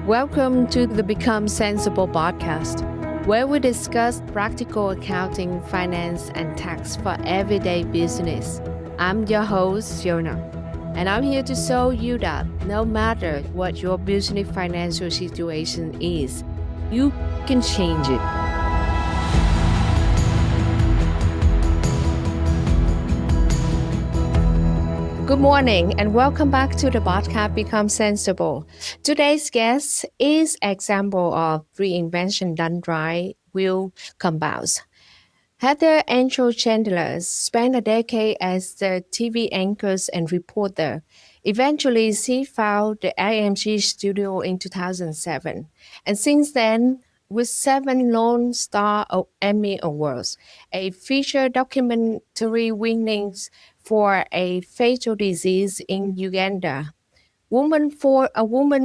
Welcome to the Become Sensible podcast, where we discuss practical accounting, finance, and tax for everyday business. I'm your host, Fiona, and I'm here to show you that no matter what your business financial situation is, you can change it. Good morning and welcome back to the podcast Become Sensible. Today's guest is example of reinvention done right will compounds. Heather Chandler spent a decade as the TV anchor and reporter. Eventually, she founded the IMG Studio in 2007. And since then, with 7 Lone Star Emmy Awards, a feature documentary winnings for a fatal disease in Uganda, woman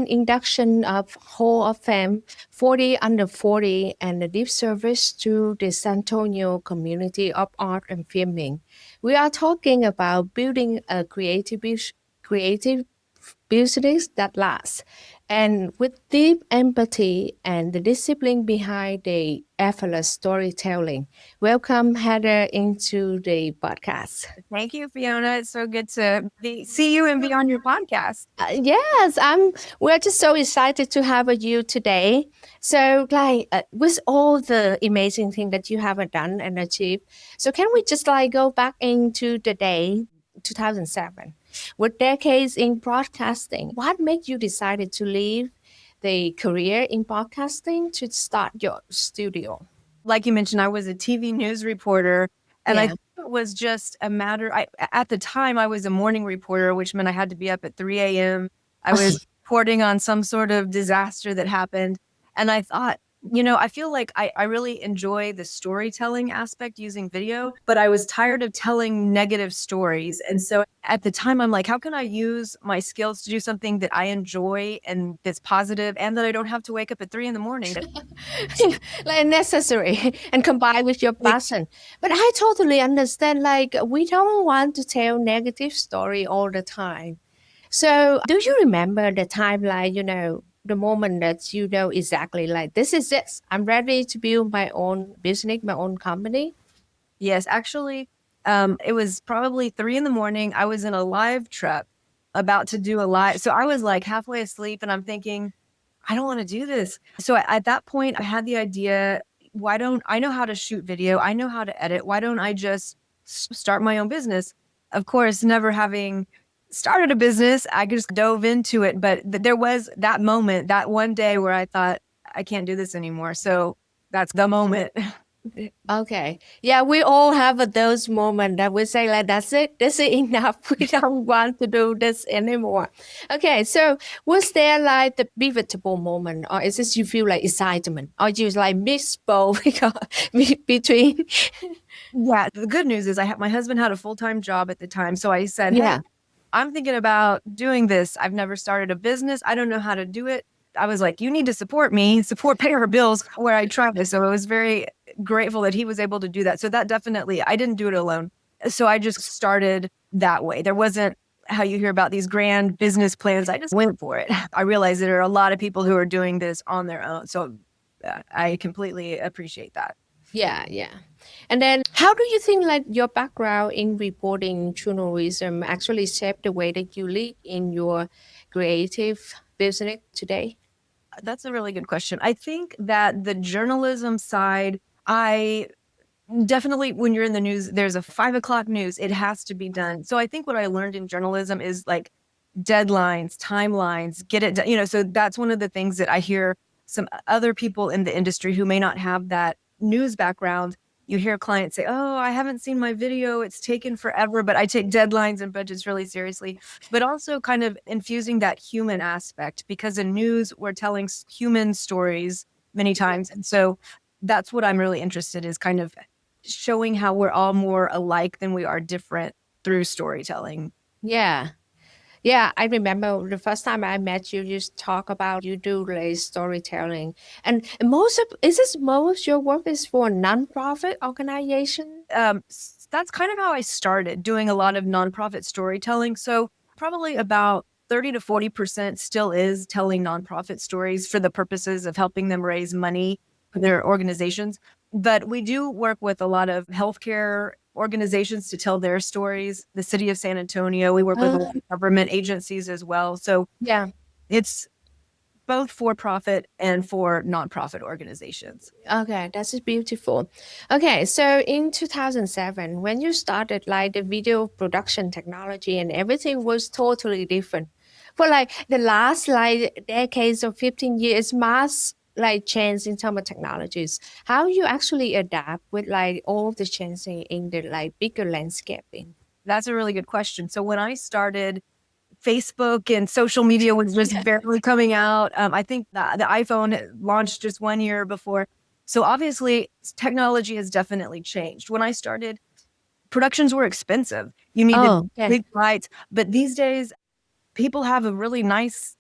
induction of Hall of Fame 40 under 40 and a deep service to the San Antonio community of art and filming. We are talking about building a creative business that lasts and with deep empathy and the discipline behind the effortless storytelling. Welcome, Heather, into the podcast. Thank you, Fiona. It's so good to see you and be on your podcast. Yes, we're just so excited to have you today. So, with all the amazing thing that you have done and achieved, so can we just go back into the day 2007? With decades in broadcasting, what made you decided to leave the career in broadcasting to start your studio? Like you mentioned, I was a TV news reporter, and I think it was just a matter. At the time, I was a morning reporter, which meant I had to be up at 3 a.m. I was reporting on some sort of disaster that happened, and I thought, I feel like I really enjoy the storytelling aspect using video, but I was tired of telling negative stories. And so at the time, I'm like, how can I use my skills to do something that I enjoy and that's positive and that I don't have to wake up at 3 a.m. Like necessary and combined with your passion. But I totally understand, we don't want to tell negative story all the time. So do you remember the timeline, the moment that you know exactly this is it. I'm ready to build my own business, my own company. Yes, actually, it was probably 3 a.m. I was in a live truck about to do a live. So I was like halfway asleep and I'm thinking, I don't want to do this. So at that point, I had the idea, why don't I know how to shoot video? I know how to edit. Why don't I just start my own business? Of course, never having started a business, I just dove into it. But there was that moment, that one day where I thought, I can't do this anymore. So that's the moment. Okay. Yeah, we all have those moments that we say that's it. This is enough. We don't want to do this anymore. Okay. So was there the pivotal moment, or is this you feel like excitement, or you mix both between? Yeah. The good news is my husband had a full-time job at the time. So I said, hey, I'm thinking about doing this. I've never started a business. I don't know how to do it. I was like, you need to pay our bills where I try this. So I was very grateful that he was able to do that. So that definitely, I didn't do it alone. So I just started that way. There wasn't how you hear about these grand business plans. I just went for it. I realized there are a lot of people who are doing this on their own. So I completely appreciate that. Yeah. And then how do you think your background in reporting journalism actually shaped the way that you lead in your creative business today? That's a really good question. I think that the journalism side, I definitely, when you're in the news, there's a 5 o'clock news, it has to be done. So I think what I learned in journalism is deadlines, timelines, get it done. So that's one of the things that I hear some other people in the industry who may not have that news background. You hear clients say, oh, I haven't seen my video. It's taken forever, but I take deadlines and budgets really seriously. But also kind of infusing that human aspect, because in news, we're telling human stories many times. And so that's what I'm really interested in, is kind of showing how we're all more alike than we are different through storytelling. Yeah, I remember the first time I met you, you talk about you do storytelling. And most your work is for a nonprofit organization? That's kind of how I started doing a lot of nonprofit storytelling. So probably about 30 to 40% still is telling nonprofit stories for the purposes of helping them raise money for their organizations. But we do work with a lot of healthcare organizations to tell their stories. The city of San Antonio, we work with a lot of government agencies as well. So Yeah. it's both for profit and for nonprofit organizations. Okay, that's beautiful. Okay, so in 2007, when you started, like the video production technology and everything was totally different. For like the last like decades or 15 years, mass like change in terms of technologies. How you actually adapt with like all the change in the like bigger landscaping? That's a really good question. So when I started, Facebook and social media was just barely coming out. I think the iPhone launched just 1 year before. So obviously, technology has definitely changed. When I started, productions were expensive. You needed Oh, okay. big lights. But these days, people have a really nice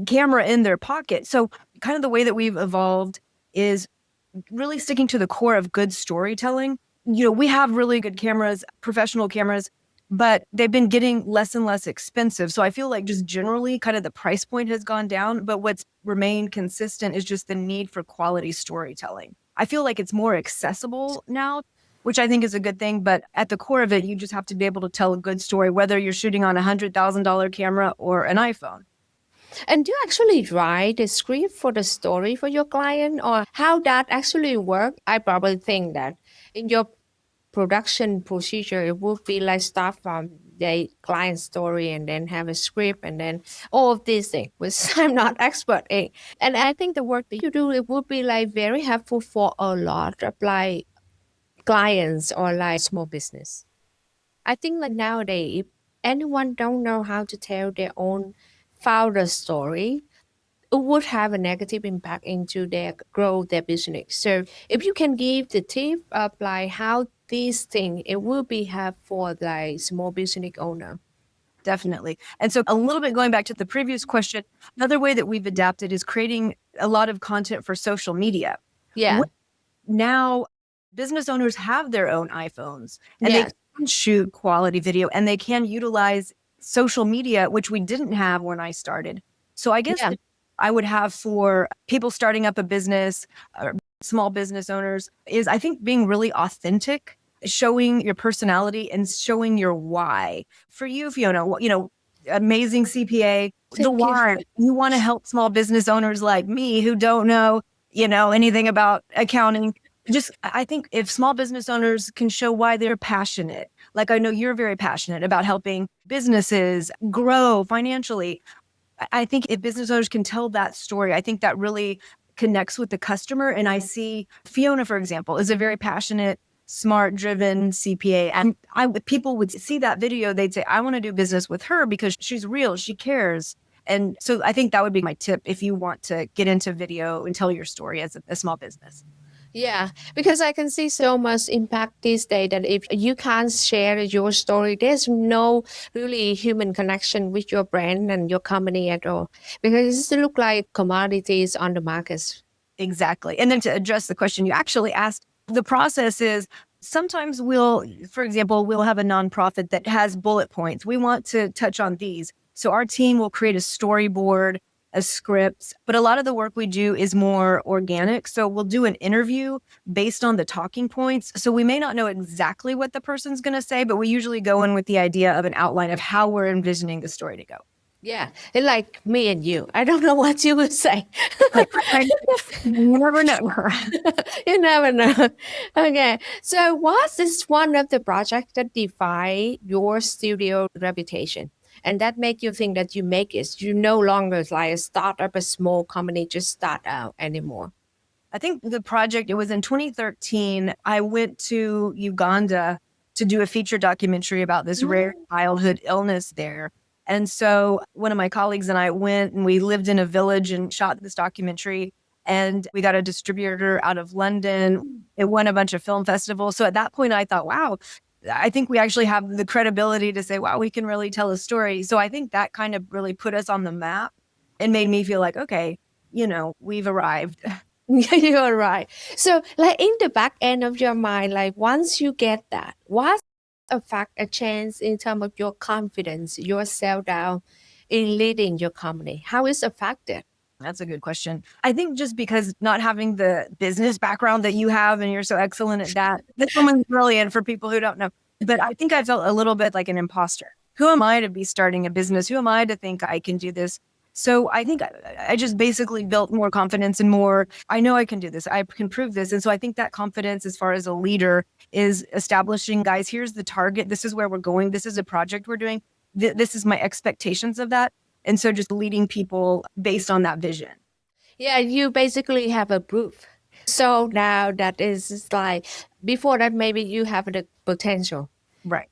camera in their pocket. So kind of the way that we've evolved is really sticking to the core of good storytelling. We have really good cameras, professional cameras, but they've been getting less and less expensive. So I feel like just generally kind of the price point has gone down, but what's remained consistent is just the need for quality storytelling. I feel like it's more accessible now, which I think is a good thing, but at the core of it, you just have to be able to tell a good story, whether you're shooting on $100,000 camera or an iPhone. And do you actually write the script for the story for your client, or how that actually work? I probably think that in your production procedure, it would be like start from the client story and then have a script and then all of these things, which I'm not expert in. And I think the work that you do, it would be like very helpful for a lot of like clients or like small business. I think like nowadays, if anyone don't know how to tell their own founder story, it would have a negative impact into their growth, their business. So if you can give the tip of like how these things, it will be helpful for like small business owner. Definitely. And so a little bit going back to the previous question, another way that we've adapted is creating a lot of content for social media. Yeah. Now business owners have their own iPhones and they Yeah. can shoot quality video and they can utilize social media, which we didn't have when I started. So I guess Yeah. I would have for people starting up a business or small business owners is I think being really authentic, showing your personality and showing your why. For you, Fiona, amazing CPA, the Thank you. why. You want to help small business owners like me who don't know, anything about accounting. Just, I think if small business owners can show why they're passionate, like I know you're very passionate about helping businesses grow financially. I think if business owners can tell that story, I think that really connects with the customer. And I see Fiona, for example, is a very passionate, smart, driven CPA. And people would see that video, they'd say, I want to do business with her because she's real, she cares. And so I think that would be my tip if you want to get into video and tell your story as a small business. Yeah, because I can see so much impact these days that if you can't share your story, there's no really human connection with your brand and your company at all. Because it look like commodities on the markets. Exactly. And then to address the question you actually asked, the process is sometimes for example, we'll have a nonprofit that has bullet points. We want to touch on these. So our team will create a storyboard, a script, but a lot of the work we do is more organic. So we'll do an interview based on the talking points. So we may not know exactly what the person's going to say, but we usually go in with the idea of an outline of how we're envisioning the story to go. Yeah, it's like me and you. I don't know what you would say. You never know. You never know. Okay, so what is one of the projects that define your studio reputation? And that make you think that you make it. You no longer like a startup, a small company, just start out anymore. I think the project, it was in 2013. I went to Uganda to do a feature documentary about this rare childhood illness there. And so one of my colleagues and I went and we lived in a village and shot this documentary. And we got a distributor out of London. It won a bunch of film festivals. So at that point, I thought, wow, I think we actually have the credibility to say, wow, we can really tell a story. So I think that kind of really put us on the map and made me feel like, okay, we've arrived. You're right. So, like in the back end of your mind, like once you get that, what's a change in terms of your confidence, your self doubt, in leading your company? How is it affected? That's a good question. I think just because not having the business background that you have and you're so excellent at that, this woman's brilliant for people who don't know. But I think I felt a little bit like an imposter. Who am I to be starting a business? Who am I to think I can do this? So I think I just basically built more confidence and more, I know I can do this. I can prove this. And so I think that confidence as far as a leader is establishing, guys, here's the target. This is where we're going. This is a project we're doing. This is my expectations of that. And so just leading people based on that vision. Yeah, you basically have a proof. So now that is like, before that, maybe you have the potential. Right.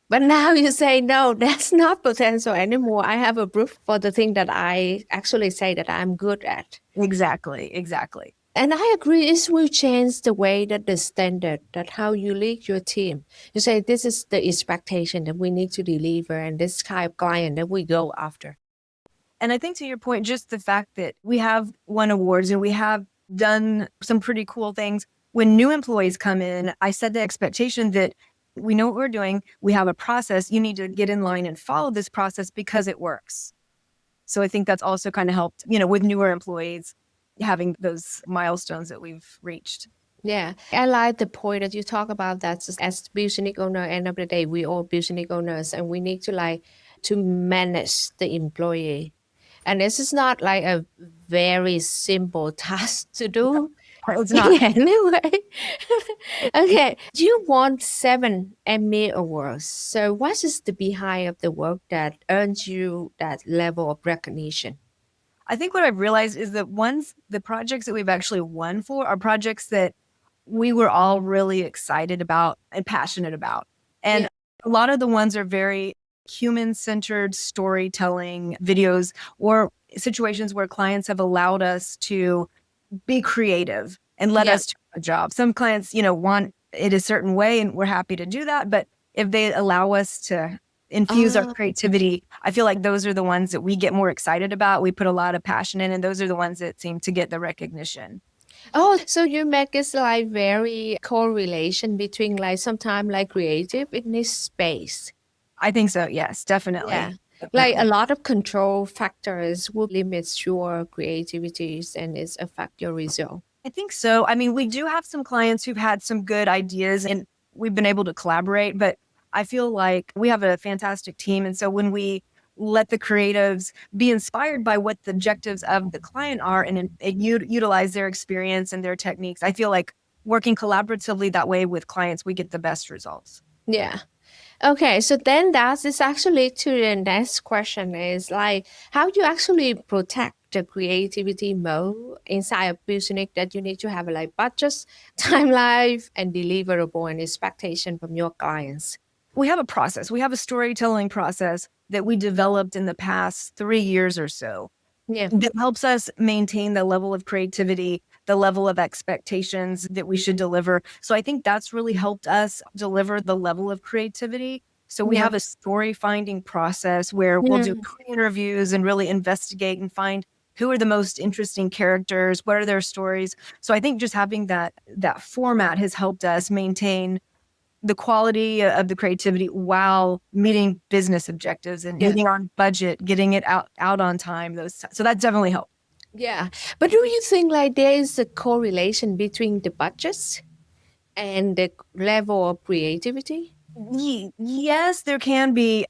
But now you say, no, that's not potential anymore. I have a proof for the thing that I actually say that I'm good at. Exactly. Exactly. And I agree, it will change the way that the standard, that how you lead your team. You say, this is the expectation that we need to deliver and this kind of client that we go after. And I think to your point, just the fact that we have won awards and we have done some pretty cool things. When new employees come in, I set the expectation that we know what we're doing. We have a process. You need to get in line and follow this process because it works. So I think that's also kind of helped, with newer employees having those milestones that we've reached. Yeah, I like the point that you talk about that as business owner, end of the day, we all business owners and we need to manage the employee. And this is not like a very simple task to do. It's not. Anyway, okay, you won 7 Emmy Awards. So what is the behind of the work that earns you that level of recognition? I think what I've realized is that the projects that we've actually won for are projects that we were all really excited about and passionate about. And Yeah. a lot of the ones are very human-centered storytelling videos or situations where clients have allowed us to be creative and let Yeah. us do a job. Some clients, want it a certain way and we're happy to do that. But if they allow us to infuse our Oh, creativity, I feel like those are the ones that we get more excited about. We put a lot of passion in, and those are the ones that seem to get the recognition. oh, so you make it like very correlation between like sometimes like creative in this space. I think so. Yes, definitely. Yeah. Like a Definitely. lot of control factors will limit your creativities and it's affect your result. I think so. I mean, we do have some clients who've had some good ideas and we've been able to collaborate, but I feel like we have a fantastic team. And so when we let the creatives be inspired by what the objectives of the client are and utilize their experience and their techniques, I feel like working collaboratively that way with clients, we get the best results. Yeah. Okay, so then that is actually to the next question is like how you actually protect the creativity mode inside a business that you need to have like budgets, timeline, and deliverable and expectation from your clients. We have a process. We have a storytelling process that we developed in the past 3 years or so Yeah. that helps us maintain the level of creativity, the level of expectations that we should deliver. So I think that's really helped us deliver the level of creativity. So we Yeah. have a story finding process where we'll do interviews and really investigate and find who are the most interesting characters, what are their stories. So I think just having that format has helped us maintain the quality of the creativity while meeting business objectives and Yeah. meeting on budget, getting it out on time. So that definitely helped. Yeah. But do you think like there is a correlation between the budgets and the level of creativity? Yes, there can be.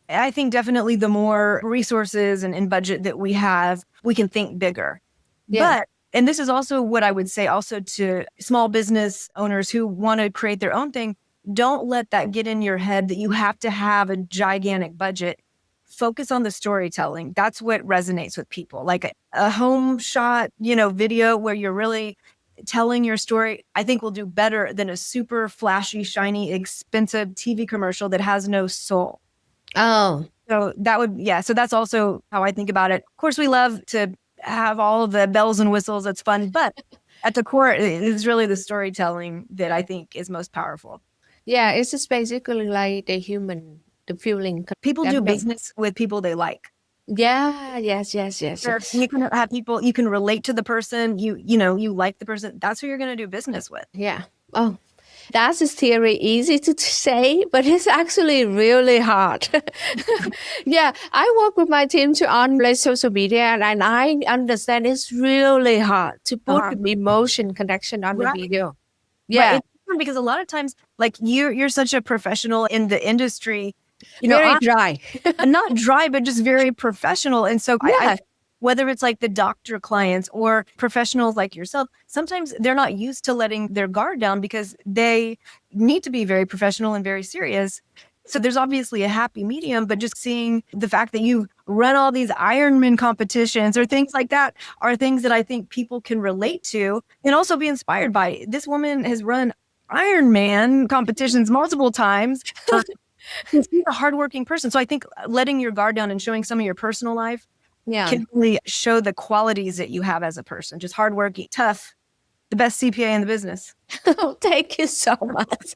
I think definitely the more resources and budget that we have, we can think bigger. Yeah. But, and this is also what I would say also to small business owners who want to create their own thing, don't let that get in your head that you have to have a gigantic budget. Focus on the storytelling. That's what resonates with people. Like a home shot, video where you're really telling your story, I think will do better than a super flashy, shiny, expensive TV commercial that has no soul. Oh, So so that's also how I think about it. Of course, we love to have all of the bells and whistles. That's fun. But at the core, it's really the storytelling that I think is most powerful. yeah. It's just basically like the feeling People that do make. business with people they like. Yeah. Yes. Yes. Yes. Sure. Yes. You can have people, you can relate to the person, you like the person. That's who you're going to do business with. Yeah. Oh. That's a theory easy to say, but it's actually really hard. Yeah, I work with my team to on social media, and I understand it's really hard to put Uh-huh. the emotion connection on the Right. video. Right. Yeah, It's different because a lot of times, like you're such a professional in the industry, very I'm dry. not dry, but just very professional. And so I Yeah, whether it's like the doctor clients or professionals like yourself, sometimes they're not used to letting their guard down because they need to be very professional and very serious. So there's obviously a happy medium, but just seeing the fact that you run all these Ironman competitions or things like that are things that I think people can relate to and also be inspired by. This woman has run Ironman competitions multiple times. She's a hardworking person. So I think letting your guard down and showing some of your personal life yeah. can really show the qualities that you have as a person. Just hardworking, tough, the best CPA in the business. Oh, thank you so much.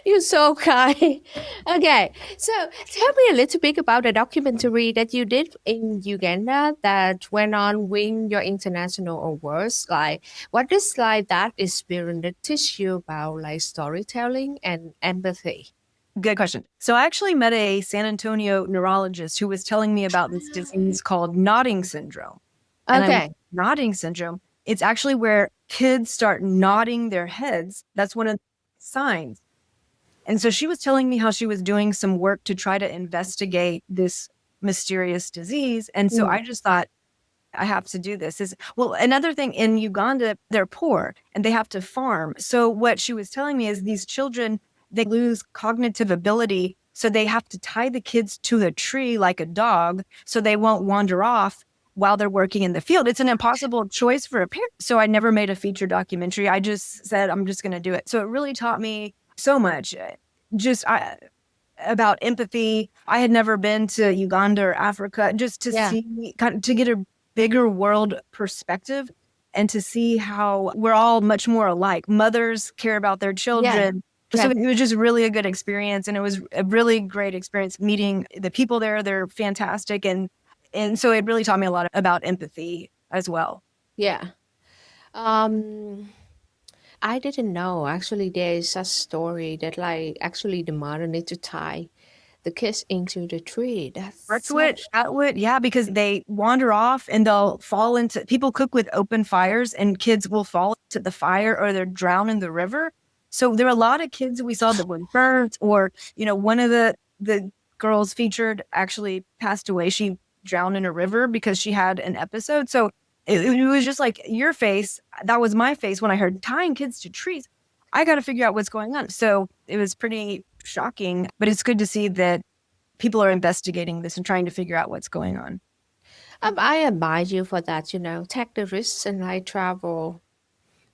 You're so kind. Okay, so tell me a little bit about the documentary that you did in Uganda that went on win your international awards. Like, what is like that experience that teach you about like storytelling and empathy? Good question. So I actually met a San Antonio neurologist who was telling me about this disease called nodding syndrome. And Okay. nodding syndrome, it's actually where kids start nodding their heads. That's one of the signs. And so she was telling me how she was doing some work to try to investigate this mysterious disease. And so Mm. I just thought, I have to do this. Is well, another thing in Uganda, they're poor and they have to farm. So what she was telling me is these children, they lose cognitive ability. So they have to tie the kids to a tree like a dog so they won't wander off while they're working in the field. It's an impossible choice for a parent. So I never made a feature documentary. I just said, I'm just going to do it. So it really taught me so much. Just about empathy. I had never been to Uganda or Africa just to Yeah. see, kind of, to get a bigger world perspective and to see how we're all much more alike. Mothers care about their Yeah. children. So Yeah. it was just really a good experience. And it was a really great experience meeting the people there. They're fantastic. And so it really taught me a lot about empathy as well. Yeah. Um, I didn't know actually there is a story that like actually the mother need to tie the kids into the tree. That's Birchwood, such Atwood, yeah, because they wander off and they'll fall into people cook with open fires and kids will fall to the fire or they're drowned in the river. So there are a lot of kids we saw that were burnt or, one of the girls featured actually passed away. She drowned in a river because she had an episode. So it was just like your face. That was my face when I heard tying kids to trees. I got to figure out what's going on. So it was pretty shocking, but it's good to see that people are investigating this and trying to figure out what's going on. I admire you for that, take the risks and like travel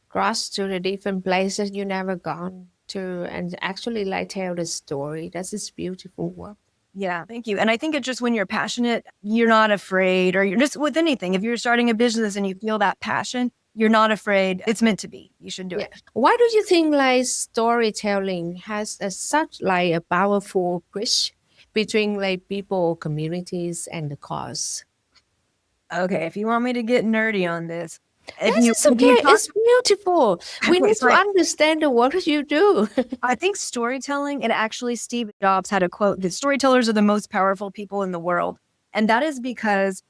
cross to the different places you never gone to and actually like tell the story. That's just beautiful work. Yeah, thank you. And I think it's just when you're passionate, you're not afraid, or you're just with anything. If you're starting a business and you feel that passion, you're not afraid. It's meant to be. You should do Yeah. it. Why do you think like storytelling has such like a powerful bridge between like people, communities, and the cause? Okay, if you want me to get nerdy on this, Yes, it's if you okay. talk, It's beautiful. We okay, need so to understand the work you do. I think storytelling, and actually Steve Jobs had a quote that storytellers are the most powerful people in the world. And that is because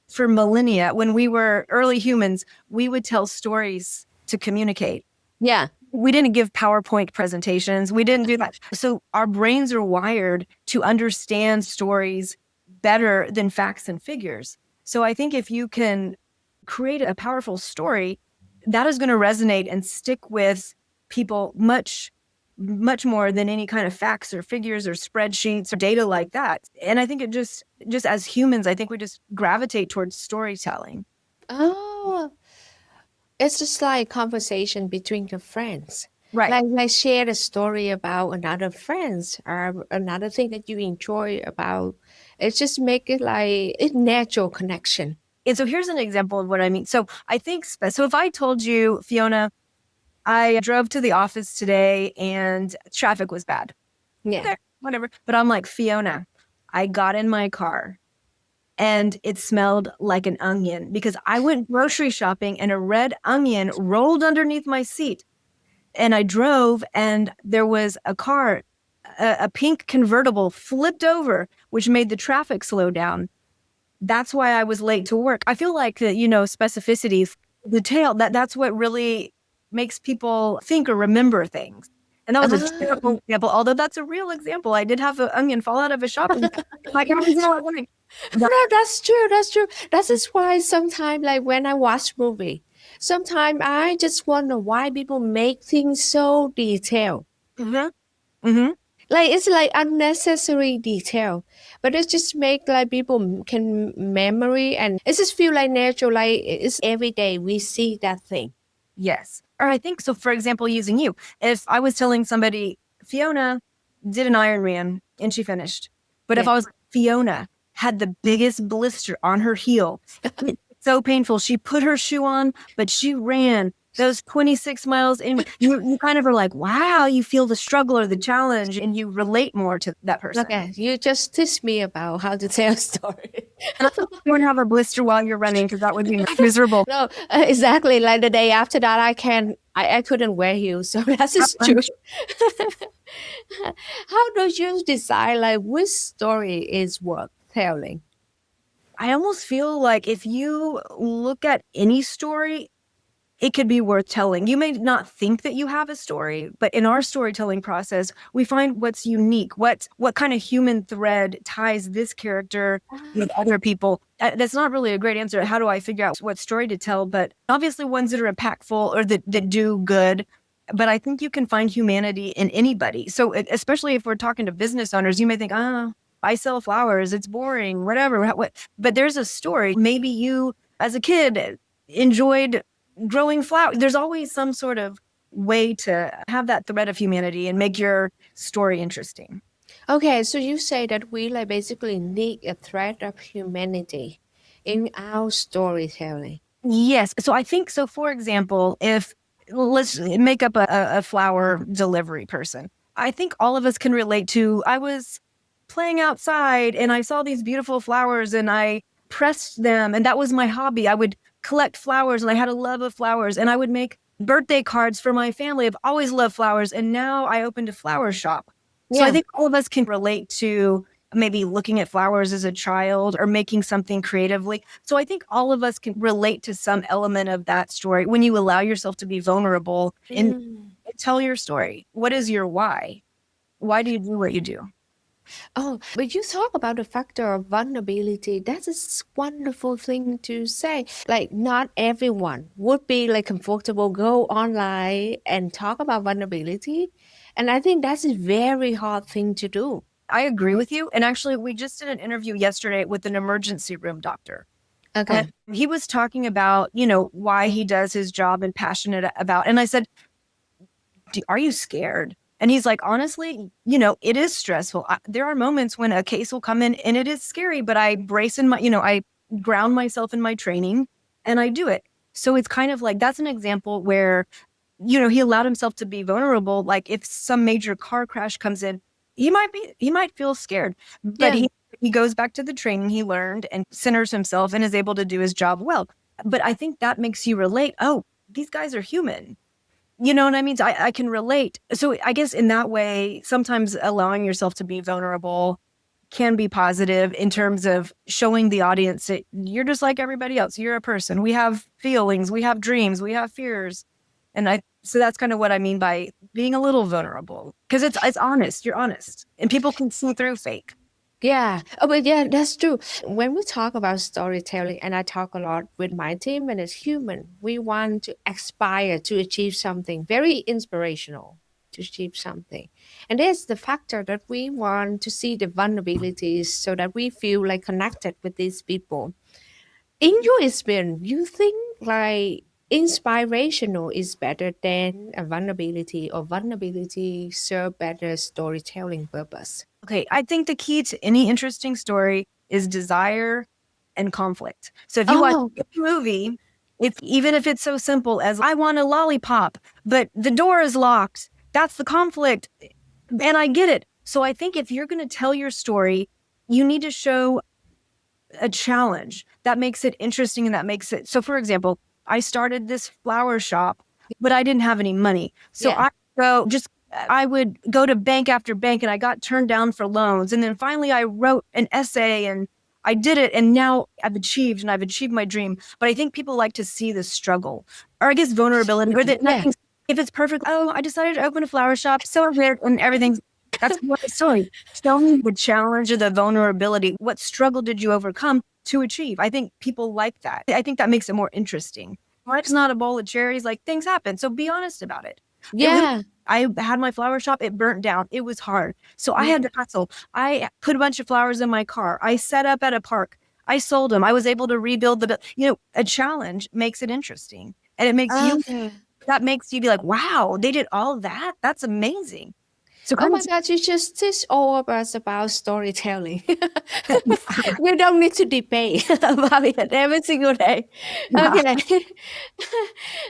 for millennia, when we were early humans, we would tell stories to communicate. Yeah. We didn't give PowerPoint presentations. We didn't do that. So our brains are wired to understand stories better than facts and figures. So I think if you can create a powerful story, that is going to resonate and stick with people much more than any kind of facts or figures or spreadsheets or data like that. And I think it just as humans, I think we just gravitate towards storytelling. Oh, it's just like conversation between the friends. Right. Like share a story about another friends or another thing that you enjoy about. It just make it like a natural connection. And so here's an example of what I mean. So I think, so if I told you, Fiona, I drove to the office today and traffic was bad. Yeah. Okay, whatever. But I'm like, Fiona, I got in my car and it smelled like an onion because I went grocery shopping and a red onion rolled underneath my seat. and I drove, and there was a car, a pink convertible flipped over, which made the traffic slow down. That's why I was late to work. I feel like the, specificity, detail, that's what really makes people think or remember things. And that was a Ah. terrible example, although that's a real example. I did have an onion fall out of a shopping cart. Like, I was not wondering. No, that's true. That's true. That is why sometimes, like when I watch movie, sometimes I just wonder why people make things so detailed. Mhm. Mhm. Like it's like unnecessary detail, but it just make like people can memory, and it just feel like natural. Like it's every day we see that thing. Yes. Or I think so, for example, using you, if I was telling somebody, Fiona did an Ironman and she finished, but if Yeah. I was, Fiona had the biggest blister on her heel, it's so painful. She put her shoe on, but she ran those 26 miles in. You kind of are like, wow, you feel the struggle or the challenge, and you relate more to that person. Okay, you just teach me about how to tell a story. And I don't want to have a blister while you're running because that would be miserable. No, exactly. Like the day after that, I couldn't wear heels, so that is true. How do you decide like which story is worth telling? I almost feel like if you look at any story, it could be worth telling. You may not think that you have a story, but in our storytelling process, we find what's unique, what kind of human thread ties this character with other people. That's not really a great answer. How do I figure out what story to tell? But obviously ones that are impactful or that do good. But I think you can find humanity in anybody. So especially if we're talking to business owners, you may think, I sell flowers. It's boring, whatever. But there's a story. Maybe you, as a kid, enjoyed growing flowers. There's always some sort of way to have that thread of humanity and make your story interesting. Okay, so you say that we like basically need a thread of humanity in our storytelling. Yes. So I think so. For example, if let's make up a flower delivery person, I think all of us can relate to. I was playing outside and I saw these beautiful flowers and I pressed them, and that was my hobby. I would collect flowers and I had a love of flowers, and I would make birthday cards for my family. I've always loved flowers, and now I opened a flower shop. So I Yeah. think all of us can relate to maybe looking at flowers as a child or making something creatively. So I think all of us can relate to some element of that story when you allow yourself to be vulnerable and Mm. tell your story. What is your why? Why do you do what you do? Oh, but you talk about the factor of vulnerability. That's a wonderful thing to say. Like, not everyone would be like comfortable go online and talk about vulnerability, and I think that's a very hard thing to do. I agree with you. And actually, we just did an interview yesterday with an emergency room doctor. Okay. And he was talking about, why he does his job and passionate about. And I said, are you scared? And he's like, honestly, it is stressful. There are moments when a case will come in and it is scary, but I brace in I ground myself in my training and I do it. So it's kind of like, that's an example where, he allowed himself to be vulnerable. Like if some major car crash comes in, he might feel scared, but Yeah. he goes back to the training he learned and centers himself and is able to do his job well. But I think that makes you relate. Oh, these guys are human. You know what I mean? So I can relate. So I guess in that way, sometimes allowing yourself to be vulnerable can be positive in terms of showing the audience that you're just like everybody else. You're a person. We have feelings, we have dreams, we have fears. So that's kind of what I mean by being a little vulnerable, because it's honest. You're honest, and people can see through fake. Yeah. Oh, but yeah, that's true. When we talk about storytelling, and I talk a lot with my team, and as human, we want to aspire to achieve something very inspirational, to achieve something. And there's the factor that we want to see the vulnerabilities so that we feel like connected with these people. In your experience, you think like inspirational is better than a vulnerability, or vulnerability serve better storytelling purpose? Okay, I think the key to any interesting story is desire and conflict. So if you watch Oh, a movie, even if it's so simple as I want a lollipop, but the door is locked, that's the conflict. And I get it. So I think if you're going to tell your story, you need to show a challenge that makes it interesting and that makes it. So for example, I started this flower shop but I didn't have any money. So Yeah. I would go to bank after bank and I got turned down for loans. And then finally I wrote an essay and I did it. And now I've achieved my dream. But I think people like to see the struggle, or I guess vulnerability, or that Yeah. nothing's, if it's perfect, oh, I decided to open a flower shop. So weird and everything's, that's what the story. Tell me the challenge or the vulnerability. What struggle did you overcome to achieve? I think people like that. I think that makes it more interesting. Life's not a bowl of cherries. Like, things happen. So be honest about it. Yeah. I had my flower shop. It burnt down. It was hard. So I had to hustle. I put a bunch of flowers in my car. I set up at a park. I sold them. I was able to rebuild a challenge makes it interesting. And it makes you, Okay. that makes you be like, wow, they did all that. That's amazing. So Oh kind my God, you just teach all of us about storytelling. We don't need to debate about it every single day. of, Okay.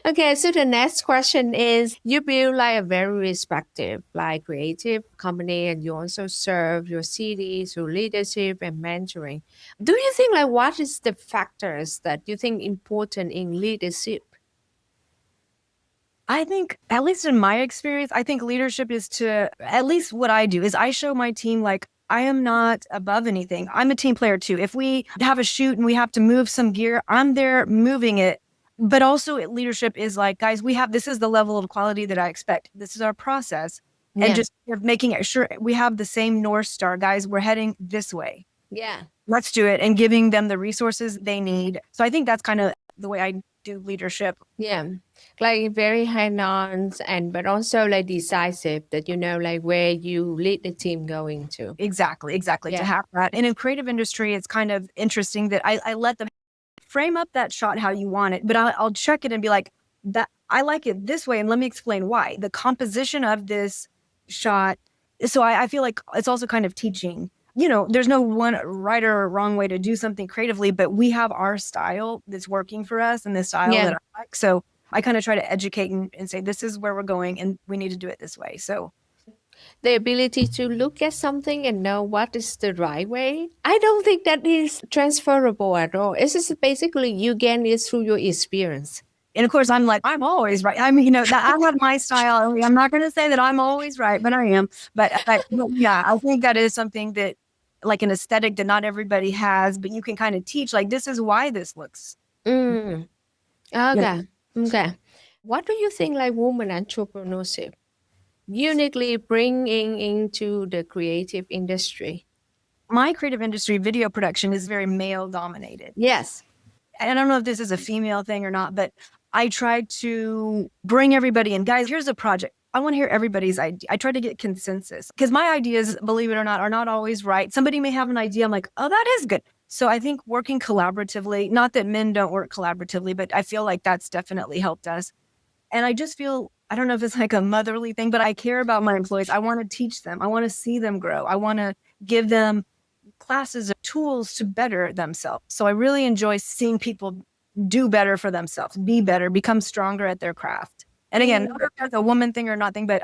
Okay, so the next question is you build like a very respected, like creative company, and you also serve your city through leadership and mentoring. Do you think like what is the factors that you think important in leadership? I think, at least in my experience, I think leadership is to, at least what I do is I show my team like I am not above anything. I'm a team player too. If we have a shoot and we have to move some gear, I'm there moving it. But also leadership is like, guys, this is the level of quality that I expect. This is our process. And Yeah. just making it sure we have the same North Star, guys, we're heading this way. Yeah. Let's do it, and giving them the resources they need. So I think that's kind of the way I do leadership. Yeah, like very hand-on and but also like decisive that you know like where you lead the team going to. Exactly, exactly. To Yeah. have that. And in creative industry, it's kind of interesting that I let them frame up that shot how you want it, but I'll check it and be like, that I like it this way, and let me explain why. The composition of this shot. So I feel like it's also kind of teaching. There's no one right or wrong way to do something creatively, but we have our style that's working for us and the style Yeah. that I like. So I kind of try to educate and say, this is where we're going and we need to do it this way. So The ability to look at something and know what is the right way. I don't think that is transferable at all. It's just basically you gain it through your experience. and of course, I'm like, I'm always right. I mean, that I have my style. I'm not going to say that I'm always right, but I am. But yeah, I think that is something that, like, an aesthetic that not everybody has, but you can kind of teach, like, this is why this looks. Mm. You know, Okay. Okay. What do you think like woman entrepreneurship uniquely bringing into the creative industry? my creative industry, video production, is very male dominated. Yes. I don't know if this is a female thing or not, but I try to bring everybody in. Guys, here's a project. I want to hear everybody's idea. I try to get consensus because my ideas, believe it or not, are not always right. Somebody may have an idea. I'm like, oh, that is good. So I think working collaboratively, not that men don't work collaboratively, but I feel like that's definitely helped us. And I just feel, I don't know if it's like a motherly thing, but I care about my employees. I want to teach them. I want to see them grow. I want to give them classes of tools to better themselves. So I really enjoy seeing people do better for themselves, be better, become stronger at their craft. And again, not if that's a woman thing or nothing, but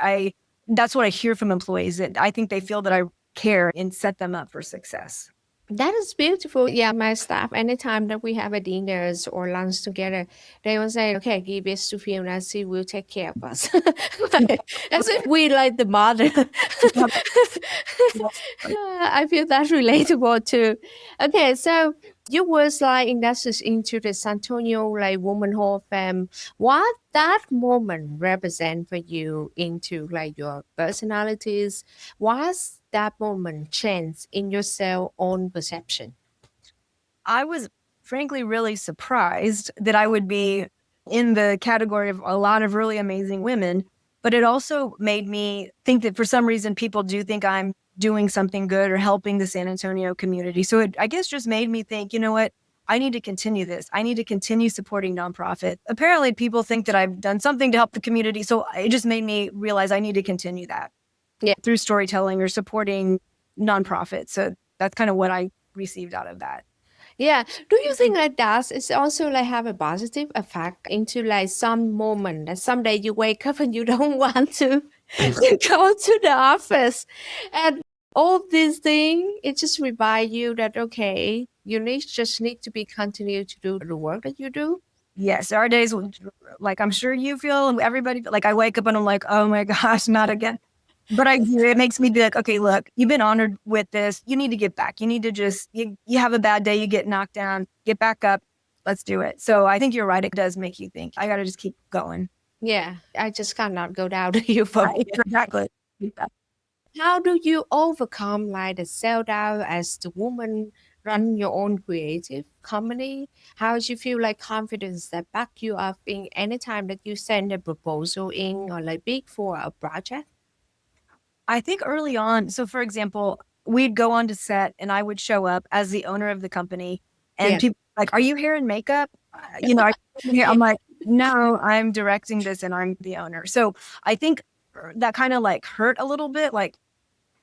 that's what I hear from employees. That I think they feel that I care and set them up for success. That is beautiful. Yeah, my staff, anytime that we have a dinners or lunch together, they will say, okay, give this to Fiona, she will take care of us. As if we like the mother. I feel that's relatable too. Okay, so you was like inducted into the San Antonio like Woman Hall of Fame. What that moment represent for you into like your personalities? What's that moment change in your self own perception? I was frankly really surprised that I would be in the category of a lot of really amazing women, but it also made me think that for some reason people do think I'm doing something good or helping the San Antonio community. So I guess just made me think, you know what? I need to continue this. I need to continue supporting nonprofit. Apparently people think that I've done something to help the community. So it just made me realize I need to continue that Yeah. through storytelling or supporting nonprofits. So that's kind of what I received out of that. Yeah. Do you think like that is also like have a positive effect into like some moment that someday you wake up and you don't want to go to the office and all these things, it just remind you that okay, just need to be continue to do the work that you do. Yes, there are days like I'm sure you feel, and everybody, like I wake up and I'm like, oh my gosh, not again. But I do. It makes me be like, okay, look, you've been honored with this. You need to get back. You need to just, you have a bad day, you get knocked down, get back up. Let's do it. So I think you're right. It does make you think. I got to just keep going. Yeah, I just cannot go down to you from Right. here. Exactly. How do you overcome like the self-doubt as the woman run your own creative company? How do you feel like confidence that back you up in any time that you send a proposal in or like big for a project? I think early on, so for example, we'd go on to set and I would show up as the owner of the company and Yeah. people like, are you hair and makeup? Are you here? Yeah. I'm like, no, I'm directing this and I'm the owner. So I think that kind of like hurt a little bit. Like,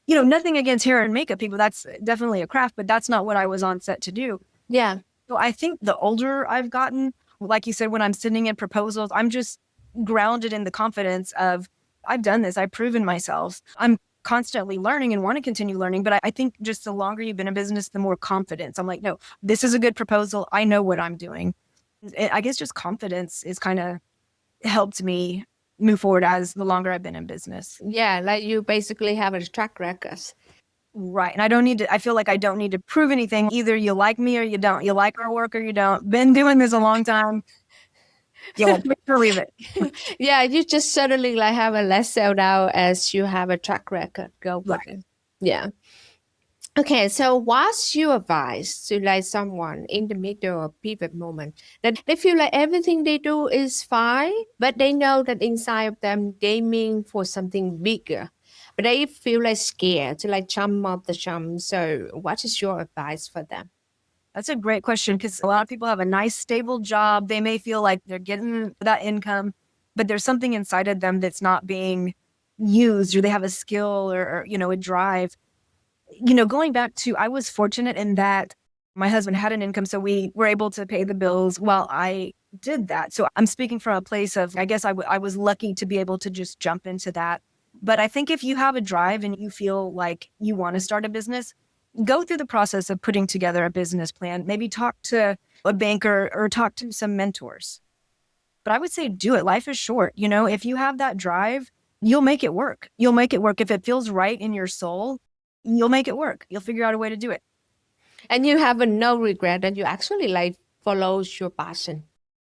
nothing against hair and makeup people. That's definitely a craft, but that's not what I was on set to do. Yeah. So I think the older I've gotten, like you said, when I'm sending in proposals, I'm just grounded in the confidence of I've done this, I've proven myself. I'm constantly learning and want to continue learning. But I think just the longer you've been in business, the more confidence. I'm like, no, this is a good proposal. I know what I'm doing. I guess just confidence is kind of helped me move forward as the longer I've been in business. Yeah, like you basically have a track record. Right. And I don't need to, I feel like I don't need to prove anything. Either you like me or you don't. You like our work or you don't. Been doing this a long time. You will believe it. Yeah, you just suddenly like have a less self-doubt as you have a track record. Go with Right. it. Yeah. Okay, so what's your advice to like someone in the middle of pivot moment that they feel like everything they do is fine, but they know that inside of them aiming for something bigger, but they feel like scared to like jump off the jump. So, what is your advice for them? That's a great question because a lot of people have a nice, stable job. They may feel like they're getting that income, but there's something inside of them that's not being used, or they have a skill or a drive. Going back to, I was fortunate in that my husband had an income, so we were able to pay the bills while I did that. So I'm speaking from a place of, I guess I was lucky to be able to just jump into that. But I think if you have a drive and you feel like you want to start a business, go through the process of putting together a business plan. Maybe talk to a banker or talk to some mentors. But I would say do it. Life is short. If you have that drive, you'll make it work. You'll make it work. If it feels right in your soul, you'll make it work. You'll figure out a way to do it. And you have a no regret that you actually like follows your passion.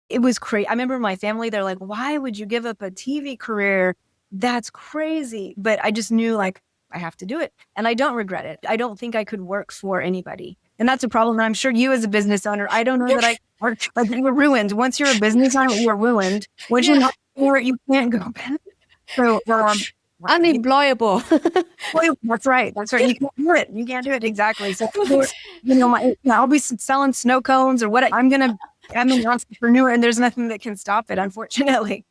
It was crazy. I remember my family, they're like, why would you give up a TV career? That's crazy. But I just knew like I have to do it. And I don't regret it. I don't think I could work for anybody. And that's a problem. And I'm sure you as a business owner, I don't know that I work like you were ruined. Once you're a business owner, you're ruined. Once you're Yeah, not for it, you can't go back. So unemployable. well, that's right. That's right. You can't do it. You can't do it. Exactly. So, I'll be selling snow cones or what. I'm an entrepreneur and there's nothing that can stop it, unfortunately.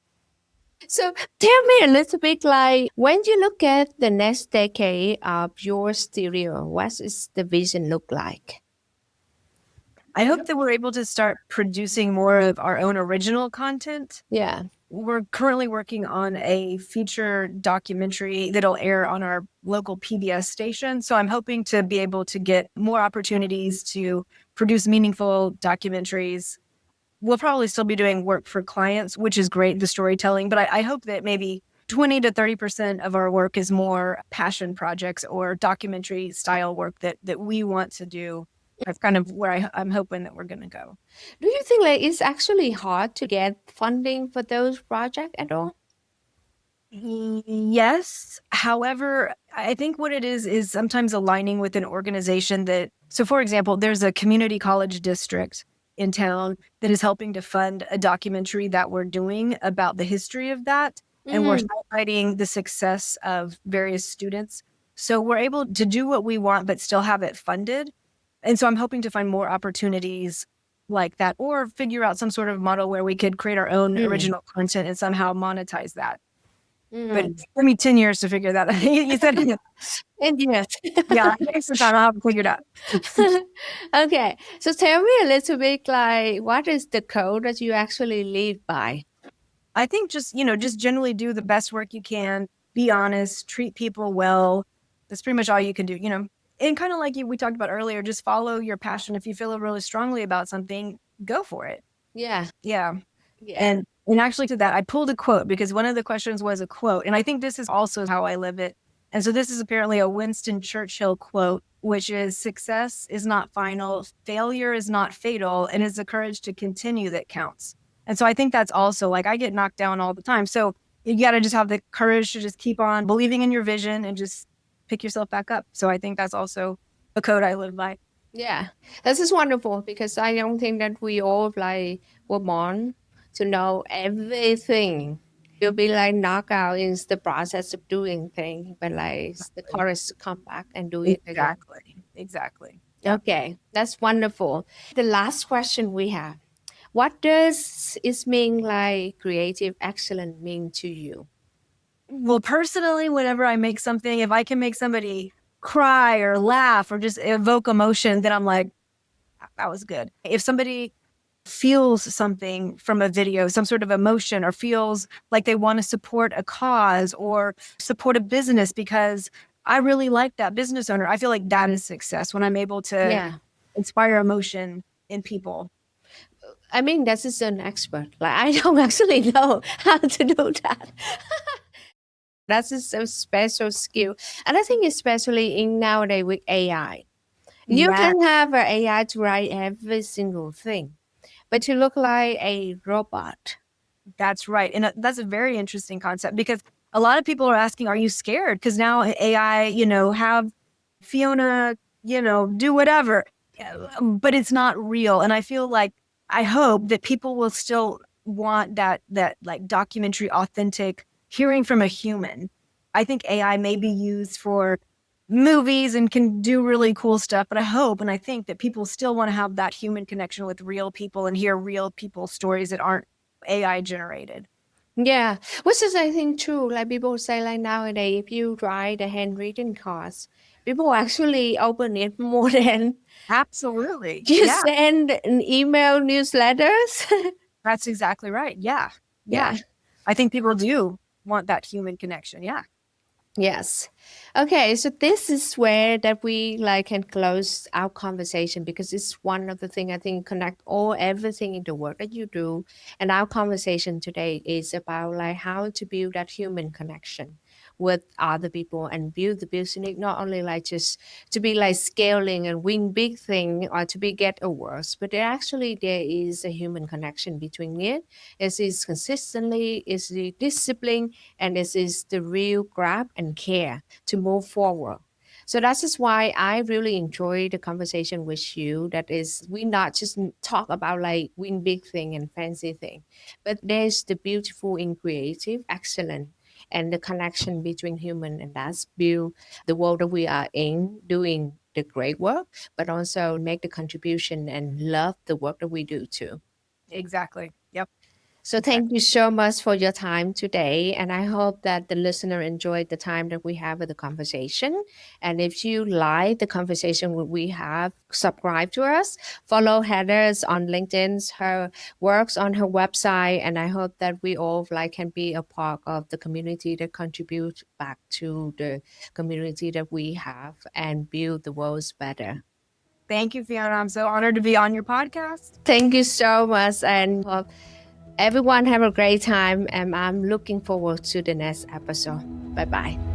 So tell me a little bit like when you look at the next decade of your studio, what is the vision look like? I hope that we're able to start producing more of our own original content. Yeah. We're currently working on a feature documentary that'll air on our local PBS station. So I'm hoping to be able to get more opportunities to produce meaningful documentaries. We'll probably still be doing work for clients, which is great, the storytelling, but I hope that maybe 20 to 30% of our work is more passion projects or documentary style work that we want to do. That's kind of where I'm hoping that we're going to go. Do you think like it's actually hard to get funding for those projects at all? Yes. However, I think what it is sometimes aligning with an organization so for example, there's a community college district in town that is helping to fund a documentary that we're doing about the history of that. And we're highlighting the success of various students. So we're able to do what we want, but still have it funded. And so I'm hoping to find more opportunities like that or figure out some sort of model where we could create our own original content and somehow monetize that. But it took me 10 years to figure that out. You said, And yes. yeah, I think sometime I'll have to figure it out. Okay. So tell me a little bit like what is the code that you actually live by? I think just generally do the best work you can, be honest, treat people well. That's pretty much all you can do, And kind of like we talked about earlier, just follow your passion. If you feel really strongly about something, go for it. Yeah. Yeah. Yeah. And actually to that, I pulled a quote because one of the questions was a quote. And I think this is also how I live it. And so this is apparently a Winston Churchill quote, which is success is not final, failure is not fatal, and it's the courage to continue that counts. And so I think that's also like I get knocked down all the time. So you got to just have the courage to just keep on believing in your vision and just pick yourself back up. So I think that's also a code I live by. Yeah, this is wonderful because I don't think that we all like were born to know everything. You'll be like knocked out in the process of doing things, but like it's the courage to come back and do it again. Exactly. Exactly. Yeah. Okay, that's wonderful. The last question we have: what does it mean like creative excellence mean to you? Well, personally, whenever I make something, if I can make somebody cry or laugh or just evoke emotion, then I'm like, that was good. If somebody feels something from a video, some sort of emotion, or feels like they want to support a cause or support a business because I really like that business owner, I feel like that is success when I'm able to Yeah, inspire emotion in people. I mean, this is an expert. Like I don't actually know how to do that. That's just a special skill. And I think especially in nowadays with AI. You Yeah, can have an AI to write every single thing, but you look like a robot. that's right. And that's a very interesting concept because a lot of people are asking, are you scared? Because now AI, have Fiona, do whatever. Yeah, but it's not real. And I feel like I hope that people will still want that like documentary authentic hearing from a human. I think AI may be used for movies and can do really cool stuff, but I hope and I think that people still want to have that human connection with real people and hear real people's stories that aren't AI generated. Yeah, which is I think true. Like people say, like nowadays, if you write a handwritten cards, people actually open it more than Absolutely. you Yeah, send an email newsletters. that's exactly right. Yeah. Yeah. Yeah. I think people do want that human connection. Yeah. Yes. Okay, so this is where that we like can close our conversation because it's one of the thing I think connect all everything in the work that you do. And our conversation today is about like how to build that human connection with other people and build the business not only like just to be like scaling and win big thing or to be get awards, but actually there is a human connection between it. It is consistently, is the discipline, and this is the real grab and care to move forward. So that's just why I really enjoy the conversation with you. That is, we not just talk about like win big thing and fancy thing, but there's the beautiful in creative excellence and the connection between human, and that's build the world that we are in, doing the great work, but also make the contribution and love the work that we do too. Exactly. Yep. So thank Exactly. you so much for your time today. And I hope that the listener enjoyed the time that we have with the conversation. And if you like the conversation we have, subscribe to us, follow Heather's on LinkedIn, her works on her website. And I hope that we all like can be a part of the community that contribute back to the community that we have and build the world better. Thank you, Fiona. I'm so honored to be on your podcast. Thank you so much. And everyone have a great time, and I'm looking forward to the next episode. Bye bye.